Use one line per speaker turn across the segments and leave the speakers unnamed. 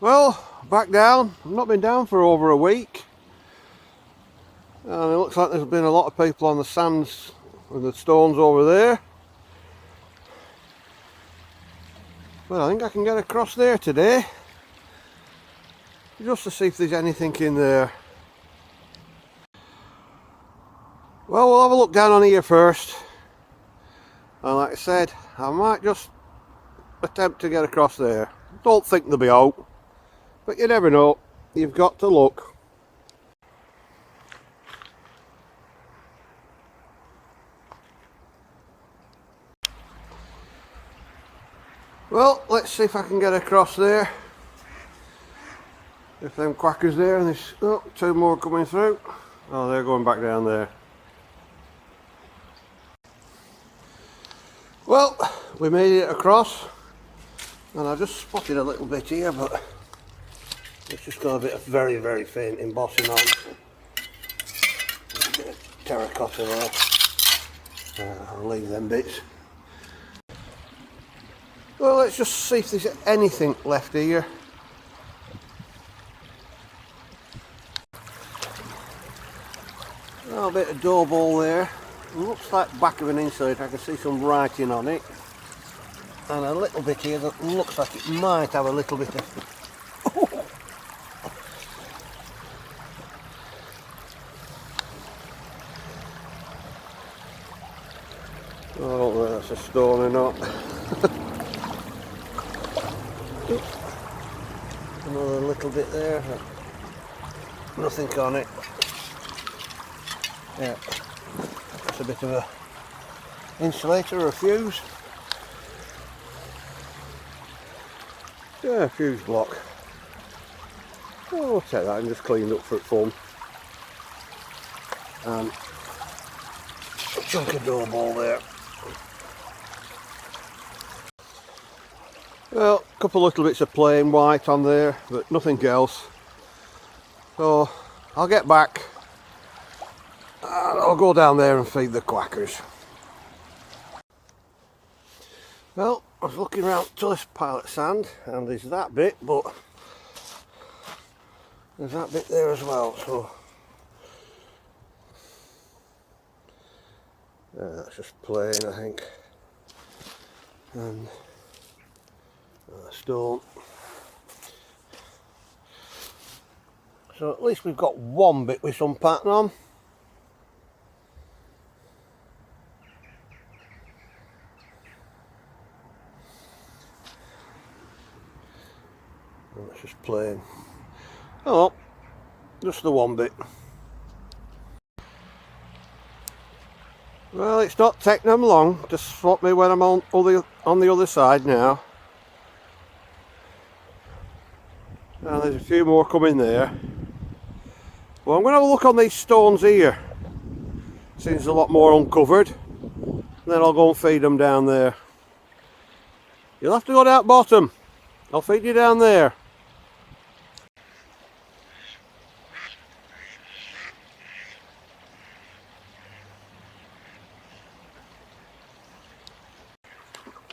Well, back down. I've not been down for over a week. And it looks like there's been a lot of people on the sands and the stones over there. Well, I think I can get across there today. Just to see if there's anything in there. Well, we'll have a look down on here first. And like I said, I might just attempt to get across there. Don't think they'll be out. But you never know. You've got to look. Well, let's see if I can get across there. If them quackers there, and there's two more coming through. Oh, they're going back down there. Well, we made it across, and I just spotted a little bit here, but it's just got a bit of very, very faint embossing on. A bit of terracotta there. I'll leave them bits. Well, let's just see if there's anything left here. A bit of door ball there. It looks like back of an insulator. I can see some writing on it. And a little bit here that looks like it might have a little bit of... I don't know whether that's a stone or not. Another little bit there. Nothing on it. Yeah, that's a bit of a insulator or a fuse. Yeah, fuse block. Oh, I'll take that and just clean up for fun. And a chunk of door ball there. Well, a couple little bits of plain white on there, but nothing else. So I'll get back. And I'll go down there and feed the quackers. Well, I was looking around to this pile of sand, and there's that bit, but there's that bit there as well, so that's just plain, I think. And stone. So at least we've got one bit with some pattern on. That's just plain. Oh, just the one bit. Well, it's not taking them long to spot me when I'm on the other side now. And there's a few more coming there. Well, I'm going to have a look on these stones here. Seems a lot more uncovered. Then I'll go and feed them down there. You'll have to go down bottom. I'll feed you down there.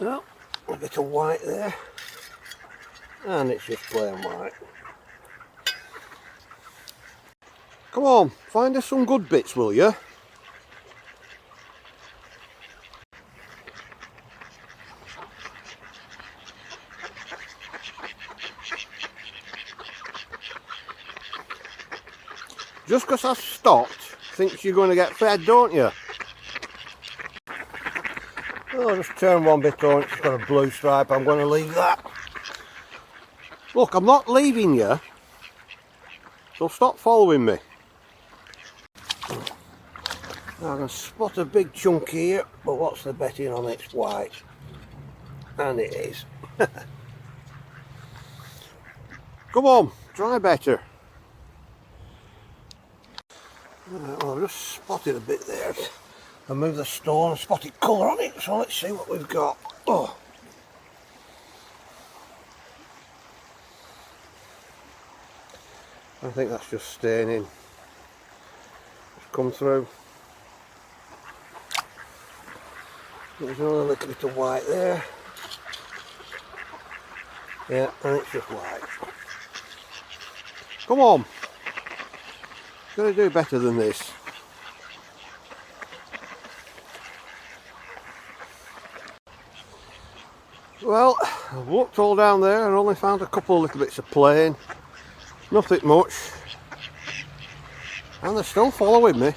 Well, a bit of white there, and it's just plain white. Come on, find us some good bits, will you? Just because I've stopped, thinks you're going to get fed, don't you? I'll just turn one bit on, it's got a blue stripe, I'm going to leave that. Look, I'm not leaving you, so stop following me. Now I can spot a big chunk here, but what's the betting on it's white? And it is. Come on, try better. Well, I've just spotted a bit there. I moved the stone and spotted colour on it, so let's see what we've got. Oh. I think that's just staining. Just come through. There's another little bit of white there. Yeah, and it's just white. Come on. Gotta do better than this. Well, I've looked all down there and only found a couple of little bits of plain. Nothing much. And they're still following me.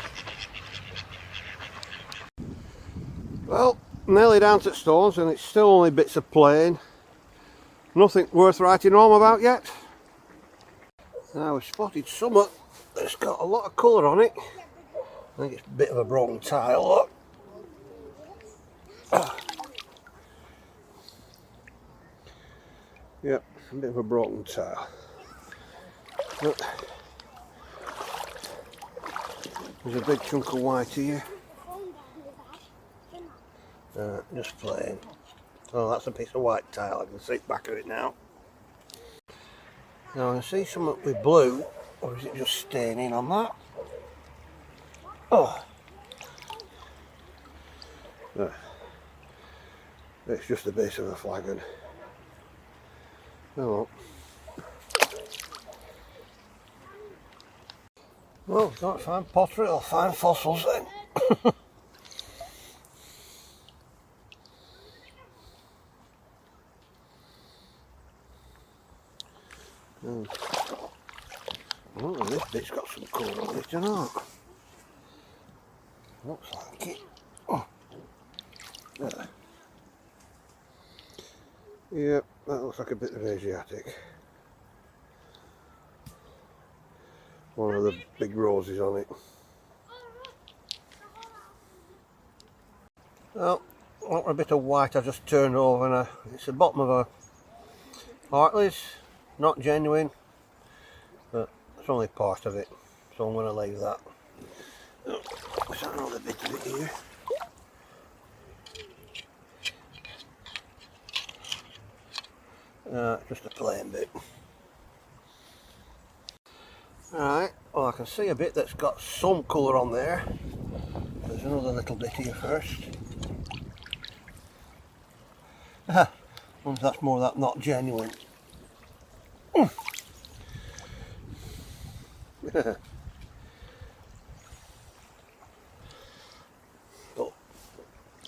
Well, nearly down to stones and it's still only bits of plain. Nothing worth writing home about yet. Now we've spotted something that's got a lot of colour on it. I think it's a bit of a broken tile, look. Yep, a bit of a broken tile. Look. There's a big chunk of white here. Just plain. Oh, that's a piece of white tile. I can see the back of it now. Now I can see something with blue, or is it just staining on that? Oh. It's just the base of a flagon. Oh. Well, if I can't find pottery, I'll find fossils then. Oh, this bit's got some colour on it, doesn't it? Looks like it. Oh. There. Yep, that looks like a bit of Asiatic. One of the big roses on it. Well, a bit of white I just turned over and it's the bottom of a Hartley's. Not genuine, but it's only part of it, so I'm going to leave that. Oh, there's another bit of it here. Just a plain bit. Alright, well I can see a bit that's got some colour on there. There's another little bit here first. I wonder if that's more of that not genuine. But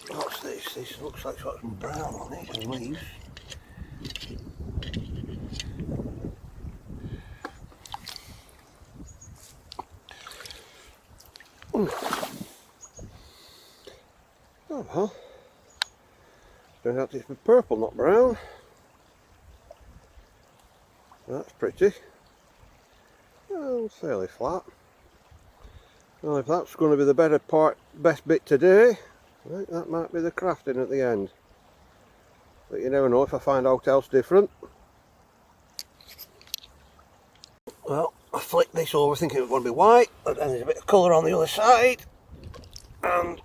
what's this? This looks like it's got some brown on it and leaves. Oh well. Turns out it's purple, not brown. That's pretty. Well, fairly flat. Well, if that's going to be the best bit today, I think that might be the crafting at the end. But you never know if I find out else different. Well, I flicked this over thinking it was going to be white, but then there's a bit of colour on the other side. And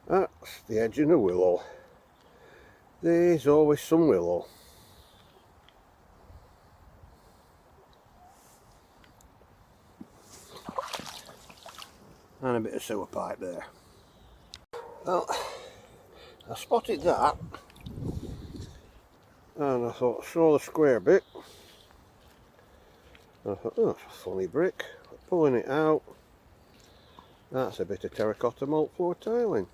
that's the edge of a willow. There's always some willow. And a bit of sewer pipe there. Well, I spotted that and I thought, saw the square bit. And I thought, oh, that's a funny brick. Pulling it out, that's a bit of terracotta malt floor tiling.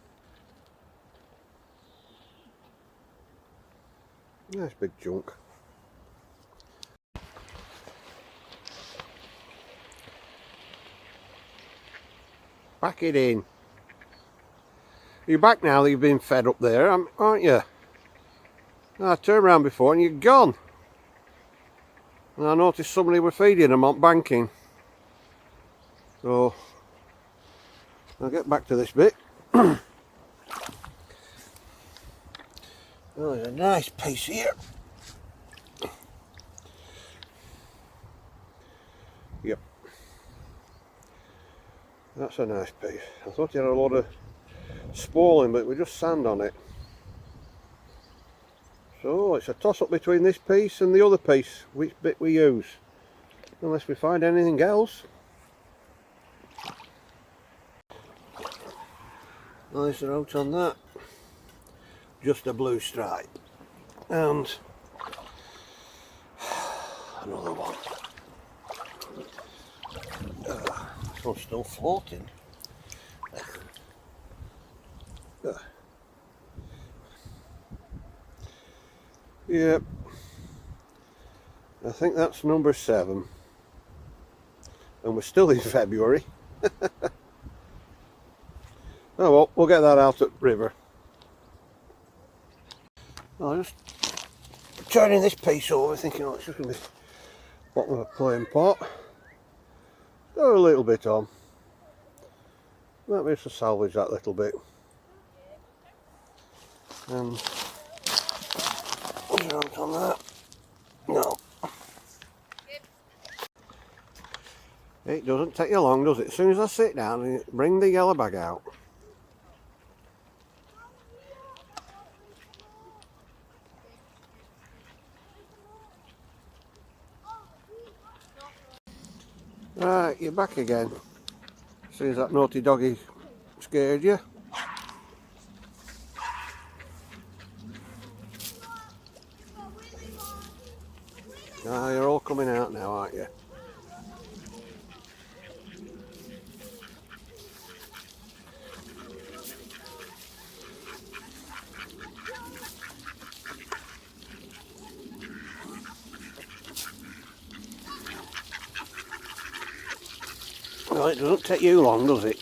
Nice big chunk. Pack it in. You're back now that you've been fed up there, aren't you? I turned around before and you're gone. And I noticed somebody were feeding them on banking. So, I'll get back to this bit. Oh, there's a nice piece here. Yep. That's a nice piece. I thought you had a lot of spalling, but we just sand on it. So it's a toss up between this piece and the other piece, which bit we use. Unless we find anything else. Nice note on that. Just a blue stripe. And another one. This one's still floating. Yep. I think that's number 7. And we're still in February. Oh well, we'll get that out at River. I'm just turning this piece over, thinking, oh, it's just going to be bottom of a plain pot. Go a little bit on. Might be able to salvage that little bit. And jump on that. No. It doesn't take you long, does it? As soon as I sit down and bring the yellow bag out. Right, you're back again. As soon as that naughty doggy scared you. Ah, you're all coming out now, aren't you? Well, it doesn't take you long, does it?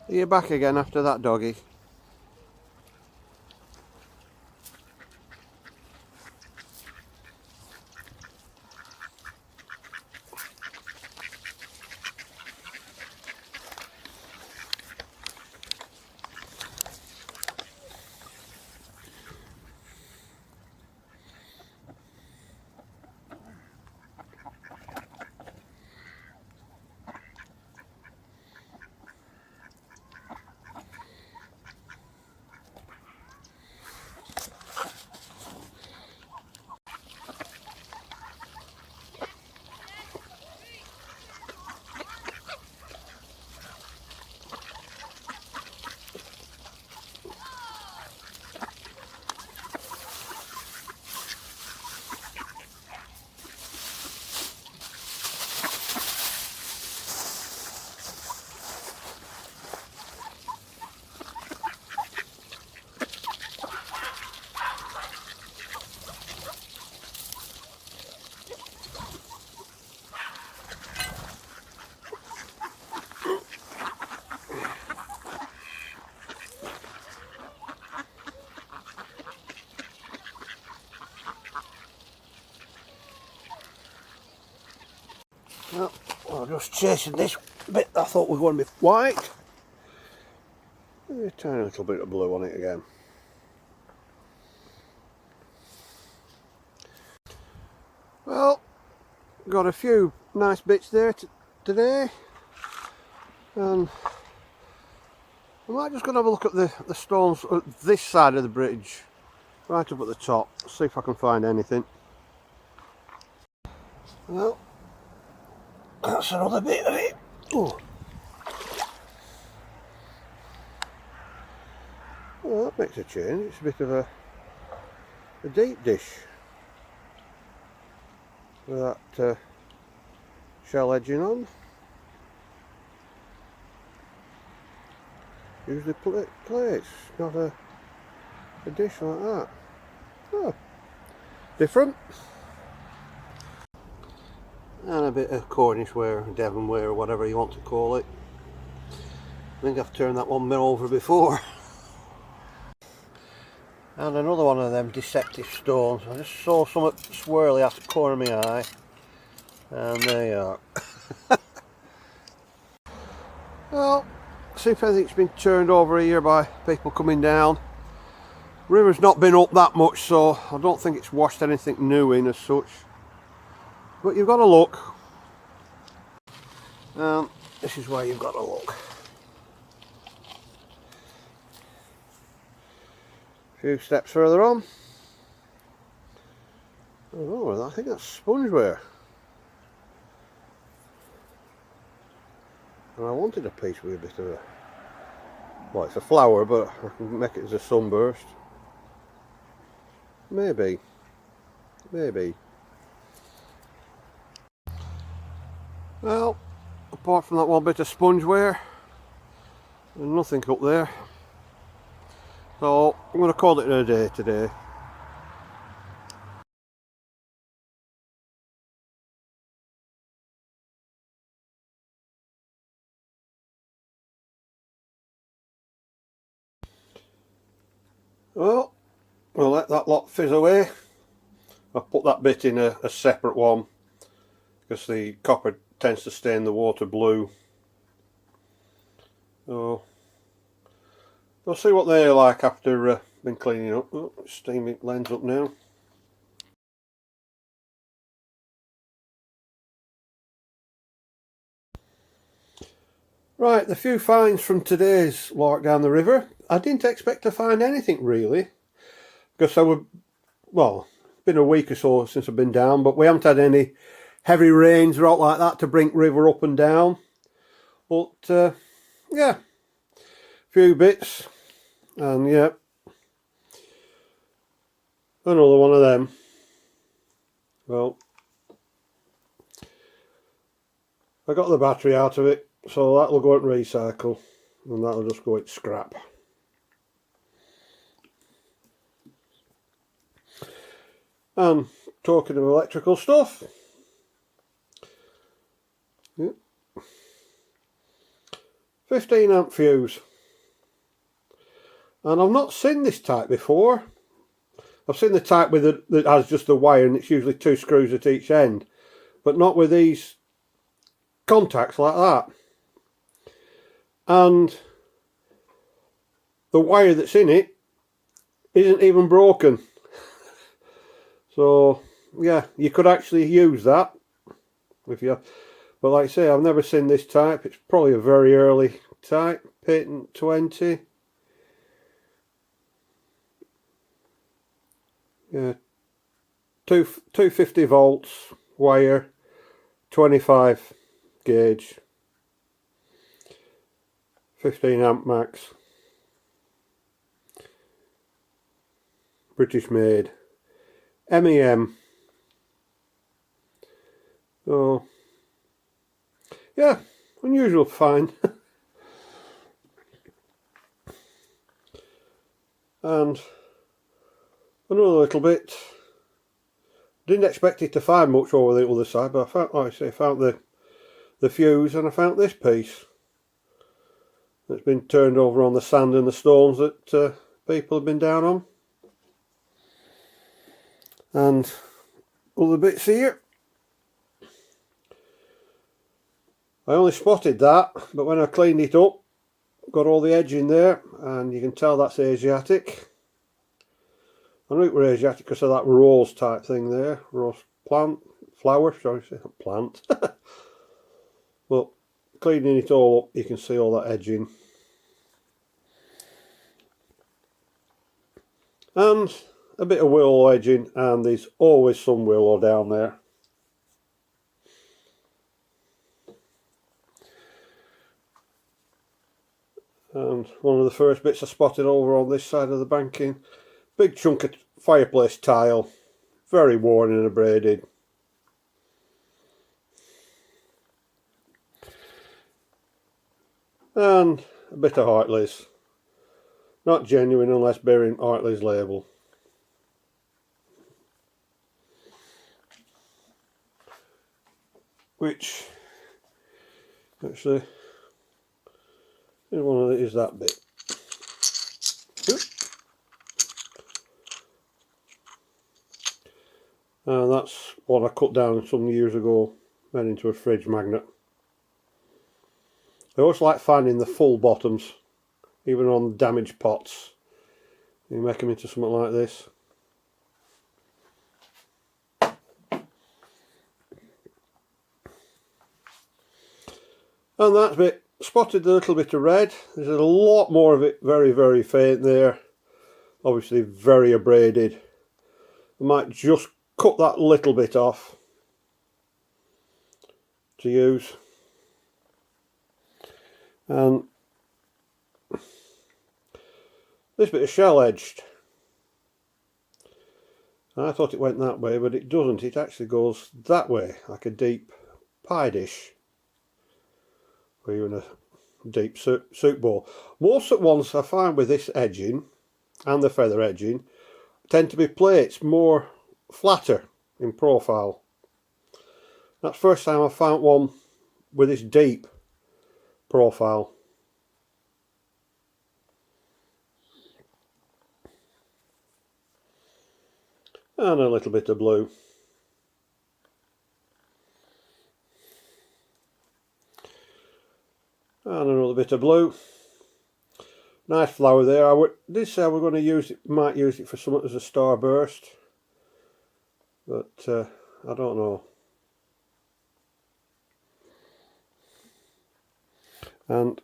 You're back again after that doggy. Well, I'm just chasing this bit I thought was going to be white. A tiny little bit of blue on it again. Well, got a few nice bits there today, and I might just go and have a look at the stones at this side of the bridge, right up at the top, see if I can find anything. Well, that's another bit of it. Oh. Well, that makes a change. It's a bit of a deep dish with that shell edging on. Usually plates, not a dish like that. Oh, different. And a bit of Cornish ware, Devon ware, or whatever you want to call it. I think I've turned that one over before. And another one of them deceptive stones. I just saw something swirly out the corner of my eye, and there you are. Well, see if anything's been turned over here by people coming down. River's not been up that much, so I don't think it's washed anything new in as such. But you've got to look. This is where you've got to look. A few steps further on. Oh, I think that's spongeware. And I wanted a piece with a bit of a... Well, it's a flower, but I can make it as a sunburst. Maybe. Maybe. Well, apart from that one bit of spongeware, there's nothing up there. So I'm going to call it a day today. Well, we'll let that lot fizz away. I'll put that bit in a separate one because the copper tends to stain the water blue. So we'll see what they're like after been cleaning up. Oh, steaming lens up now. Right, the few finds from today's walk down the river. I didn't expect to find anything really, because well, it's been a week or so since I've been down, but we haven't had any heavy rains or aught like that to bring river up and down. But yeah, a few bits, and yeah, another one of them. Well, I got the battery out of it, so that'll go and recycle, and that'll just go in scrap. And talking of electrical stuff, yeah, 15 amp fuse, and I've not seen this type before. I've seen the type with that has just the wire, and it's usually 2 screws at each end, but not with these contacts like that. And the wire that's in it isn't even broken. So yeah, you could actually use that if you, but like I say, I've never seen this type. It's probably a very early type, patent 20. Yeah, 250 volts wire, 25 gauge, 15 amp max, British made, MEM. So yeah, unusual find. And another little bit, didn't expect it to find much over the other side, but I found, like I say, found the fuse, and I found this piece that's been turned over on the sand and the stones that people have been down on. And other bits here. I only spotted that, but when I cleaned it up, got all the edge in there, and you can tell that's Asiatic. I knew it was Asiatic because of that rose type thing there, rose plant, flower, sorry, not plant. But cleaning it all up, you can see all that edging. And a bit of willow edging, and there's always some willow down there. And one of the first bits I spotted over on this side of the banking, big chunk of fireplace tile, very worn and abraded. And a bit of Hartley's. Not genuine unless bearing Hartley's label. Which, actually, one of it is that bit. And that's what I cut down some years ago, made into a fridge magnet. I always like finding the full bottoms, even on damaged pots. You make them into something like this. And that bit, spotted a little bit of red. There's a lot more of it, very, very faint there. Obviously very abraded. I might just cut that little bit off to use. And this bit is shell edged. I thought it went that way, but it doesn't. It actually goes that way, like a deep pie dish, or even a deep soup bowl. Most of the ones I find with this edging and the feather edging tend to be plates, more flatter in profile. That's the first time I found one with this deep profile. And a little bit of blue. And another bit of blue. Nice flower there. Did say we're going to use it, might use it for something as a starburst, but I don't know. And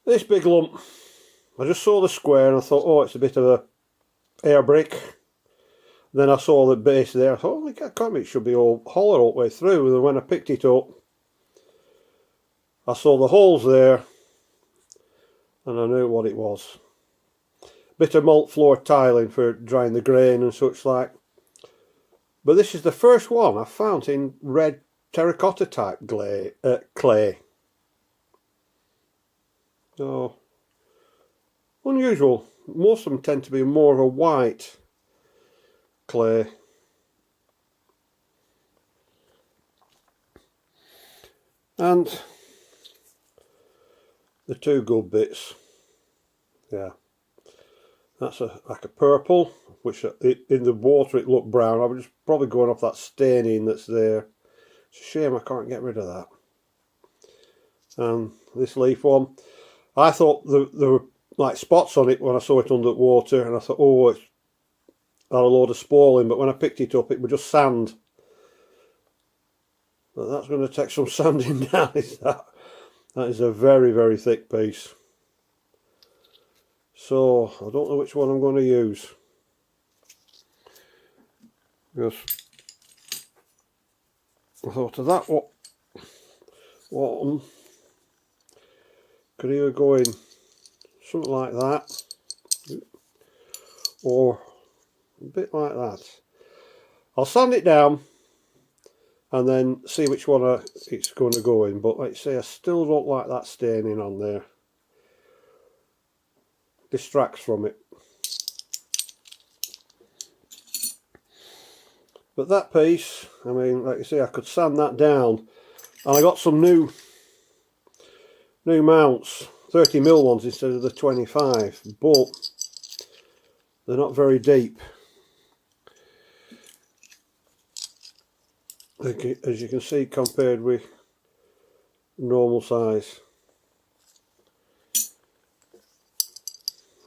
this big lump, I just saw the square and I thought, oh, it's a bit of a air brick. Then I saw the base there. I thought, oh, I can't it should be all hollow all the way through. And then when I picked it up, I saw the holes there, and I knew what it was. Bit of malt floor tiling for drying the grain and such like. But this is the first one I've found in red terracotta type clay. So, unusual. Most of them tend to be more of a white clay. And the two good bits, yeah, that's like a purple, which in the water it looked brown. I was just probably going off that staining that's there. It's a shame I can't get rid of that. And this leaf one, I thought there were like spots on it when I saw it under water, and I thought, oh, it's had a load of spoiling, but when I picked it up it was just sand. But that's going to take some sanding down, is that? That is a very, very thick piece. So, I don't know which one I'm going to use. Because I thought of that one could either go in something like that, or a bit like that. I'll sand it down and then see which one it's going to go in. But like I say, I still don't like that staining on there. Distracts from it. But that piece, I mean, like you say, I could sand that down. And I got some new mounts, 30mm ones instead of the 25, but they're not very deep. As you can see, compared with normal size.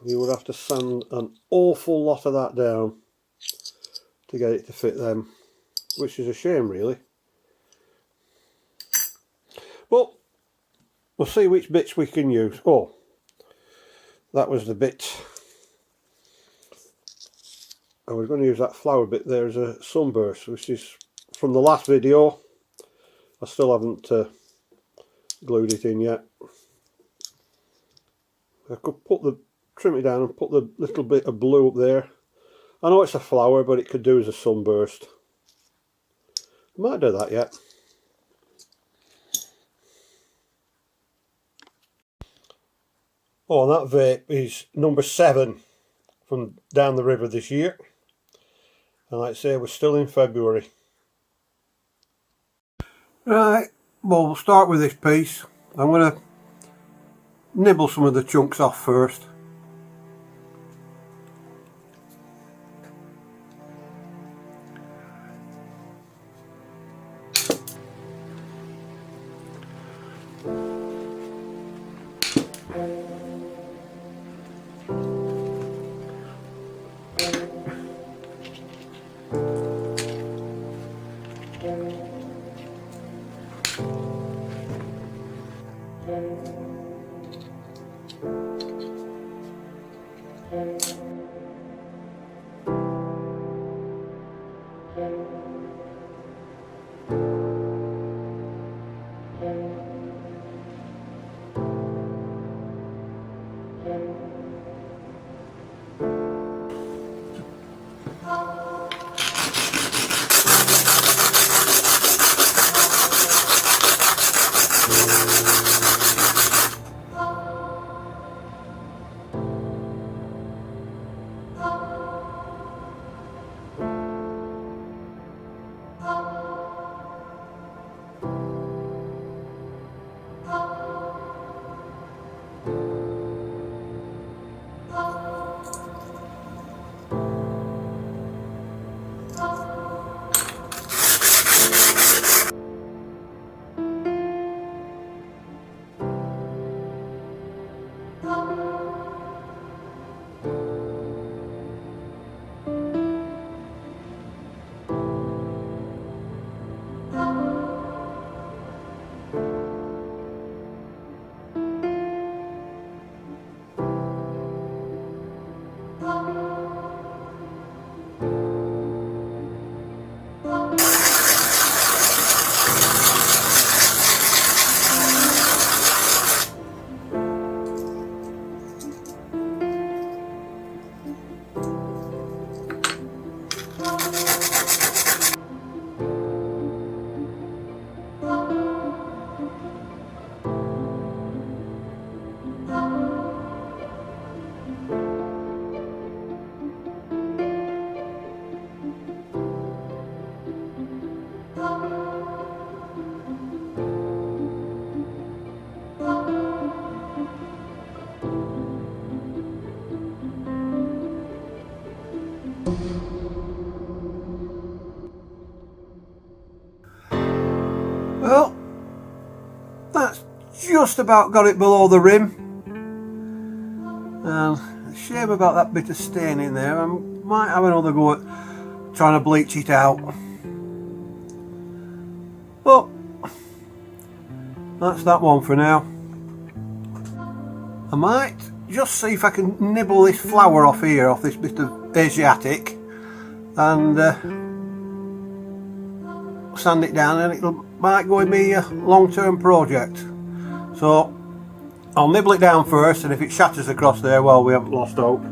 You would have to sand an awful lot of that down to get it to fit them, which is a shame really. But we'll see which bits we can use. Oh, that was the bit. I was going to use that flower bit there as a sunburst, which is from the last video. I still haven't glued it in yet. I could trim it down and put the little bit of blue up there. I know it's a flower, but it could do as a sunburst. I might do that yet. Oh, and that vape is number 7 from down the river this year. And like I say, we're still in February. Right, well, we'll start with this piece. I'm going to nibble some of the chunks off first. Well, that's just about got it below the rim. And shame about that bit of stain in there. I might have another go at trying to bleach it out. But that's that one for now. I might just see if I can nibble this flower off here, off this bit of Asiatic, and sand it down, and it might go in me long-term project. So I'll nibble it down first, and if it shatters across there, well, we haven't lost hope.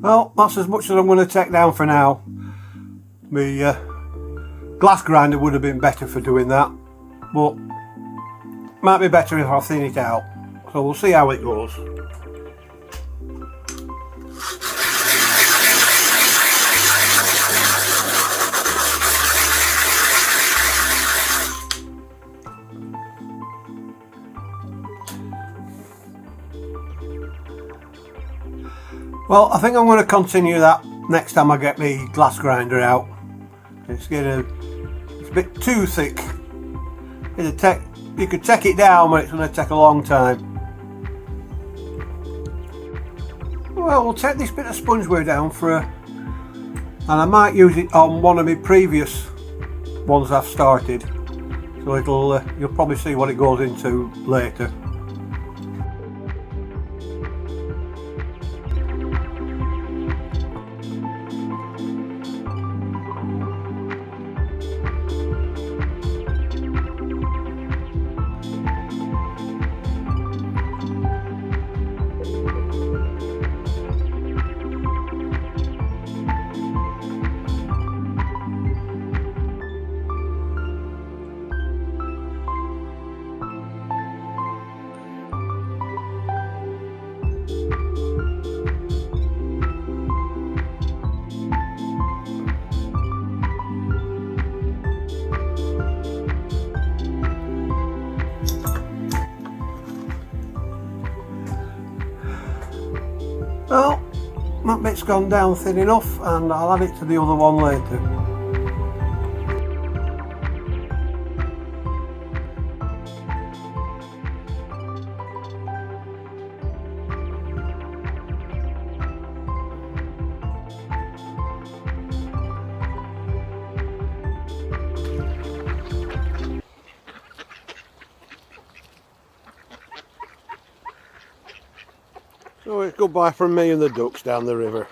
Well, that's as much as I'm going to take down for now. My glass grinder would have been better for doing that, but might be better if I thin it out. So we'll see how it goes. Well, I think I'm going to continue that next time I get my glass grinder out. It's a bit too thick. You could take it down, but it's going to take a long time. Well, we'll take this bit of spongeware down and I might use it on one of my previous ones I've started. So you'll probably see what it goes into later. Well, that bit's gone down thin enough, and I'll add it to the other one later. So it's goodbye from me and the ducks down the river.